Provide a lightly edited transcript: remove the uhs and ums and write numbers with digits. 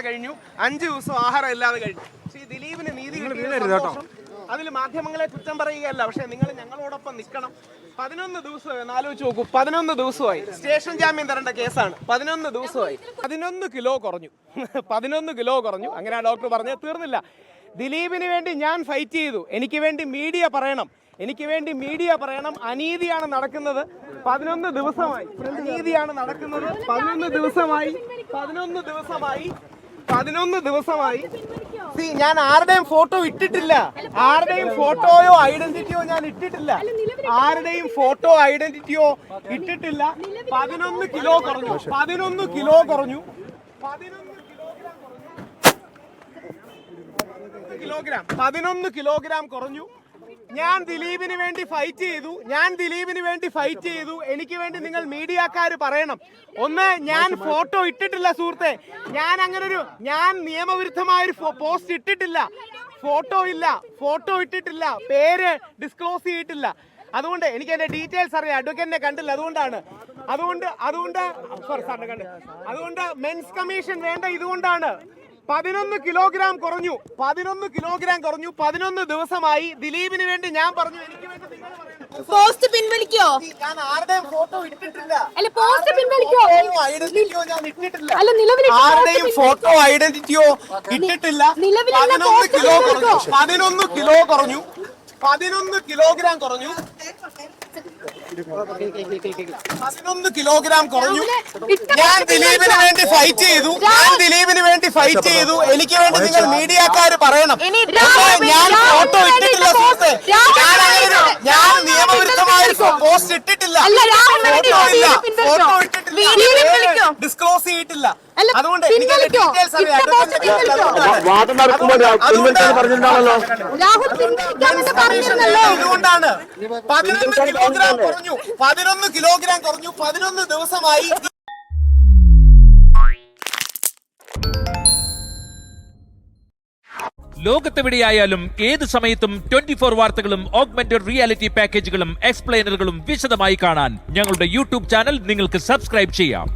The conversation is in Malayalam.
കഴിഞ്ഞു 5 ദിവസം ആഹാരം ഇല്ലാതെ കഴിഞ്ഞു. പക്ഷേ ദിലീപിന് നീതി അതിൽ മാധ്യമങ്ങളെ കുറ്റം പറയുകയല്ല. പക്ഷെ നിങ്ങൾ ഞങ്ങളോടൊപ്പം നിൽക്കണം. 11 ദിവസം ആലോചിച്ച് നോക്കൂ. 11 ദിവസമായി സ്റ്റേഷൻ ജാമ്യം തരേണ്ട കേസാണ്. 11 ദിവസമായി 11 കിലോ കുറഞ്ഞു. 11 കിലോ കുറഞ്ഞു. അങ്ങനെ ആ ഡോക്ടർ പറഞ്ഞത് തീർന്നില്ല. ദിലീപിന് വേണ്ടി ഞാൻ ഫൈറ്റ് ചെയ്തു. എനിക്ക് വേണ്ടി മീഡിയ പറയണം. അനീതിയാണ് നടക്കുന്നത്. 11 ദിവസമായി അനീതിയാണ് നടക്കുന്നത്. 11 ദിവസമായി ഞാൻ ആരുടെയും ഫോട്ടോ ഇട്ടിട്ടില്ല. ആരുടെയും ഫോട്ടോയോ ഐഡന്റിറ്റിയോ ഞാൻ ഇട്ടിട്ടില്ല. 11 കിലോ കുറഞ്ഞു. 11 കിലോഗ്രാം കുറഞ്ഞു. ഞാൻ ദിലീപിന് വേണ്ടി ഫൈറ്റ് ചെയ്തു. എനിക്ക് വേണ്ടി നിങ്ങൾ മീഡിയക്കാർ പറയണം. ഒന്ന്, ഞാൻ ഫോട്ടോ ഇട്ടിട്ടില്ല സുഹൃത്തെ. ഞാൻ നിയമവിരുദ്ധമായൊരു പോസ്റ്റ് ഇട്ടിട്ടില്ല. ഫോട്ടോ ഇട്ടിട്ടില്ല. പേര് ഡിസ്ക്ലോസ് ചെയ്തിട്ടില്ല. അതുകൊണ്ട് എനിക്ക് എന്റെ ഡീറ്റെയിൽസ് അറിയാം. അഡ്വക്കേറ്റിനെ കണ്ടില്ല. അതുകൊണ്ട് മെൻസ് കമ്മീഷൻ വേണ്ട. ഇതുകൊണ്ടാണ് 11 കിലോഗ്രാം കുറഞ്ഞു. 11 ദിവസമായി ദിലീപിന് വേണ്ടി ഞാൻ പറഞ്ഞു. എനിക്ക് വേണ്ടി നിങ്ങൾ പോസ്റ്റ് പിൻവലിക്കോ? ഞാൻ ആരുടെയും ഫോട്ടോ ഇട്ടിട്ടില്ല. പോസ്റ്റ് പിൻവലിക്കോ? ഐഡന്റിറ്റിയോ ഞാൻ ഇട്ടിട്ടില്ല. ആരുടെയും ഫോട്ടോ ഐഡന്റിറ്റിയോ ഇട്ടിട്ടില്ല. 11 കിലോ കുറഞ്ഞു. 11 കിലോഗ്രാം കുറഞ്ഞു. 11 കിലോഗ്രാം കുറഞ്ഞു. ഞാൻ ദിലീപിന് വേണ്ടി ഫൈറ്റ് ചെയ്തു. എനിക്ക് വേണ്ടി നിങ്ങൾ മീഡിയക്കാർ പറയണം. ഞാൻ ഫോട്ടോ ഇട്ടിട്ടില്ല സുഹൃത്തെ. ഞാൻ നിയമവിരുദ്ധമായ പോസ്റ്റ് ഇട്ടിട്ടില്ല. ഫോട്ടോ ഇട്ടിട്ടില്ല. ഡിസ്ക്ലോസ് ചെയ്തിട്ടില്ല. അതുകൊണ്ട് എനിക്ക് ഡീറ്റെയിൽസ് അറിയാം. ഇതുകൊണ്ടാണ് 11 കിലോഗ്രാം കുറഞ്ഞു. 11 ദിവസമായി. ലോകത്തെവിടെയായാലും ഏത് സമയത്തും 24 വാർത്തകളും ഓഗ്മെന്റഡ് റിയാലിറ്റി പാക്കേജുകളും എക്സ്പ്ലെയിനറുകളും വിശദമായി കാണാൻ ഞങ്ങളുടെ യൂട്യൂബ് ചാനൽ നിങ്ങൾക്ക് സബ്സ്ക്രൈബ് ചെയ്യാം.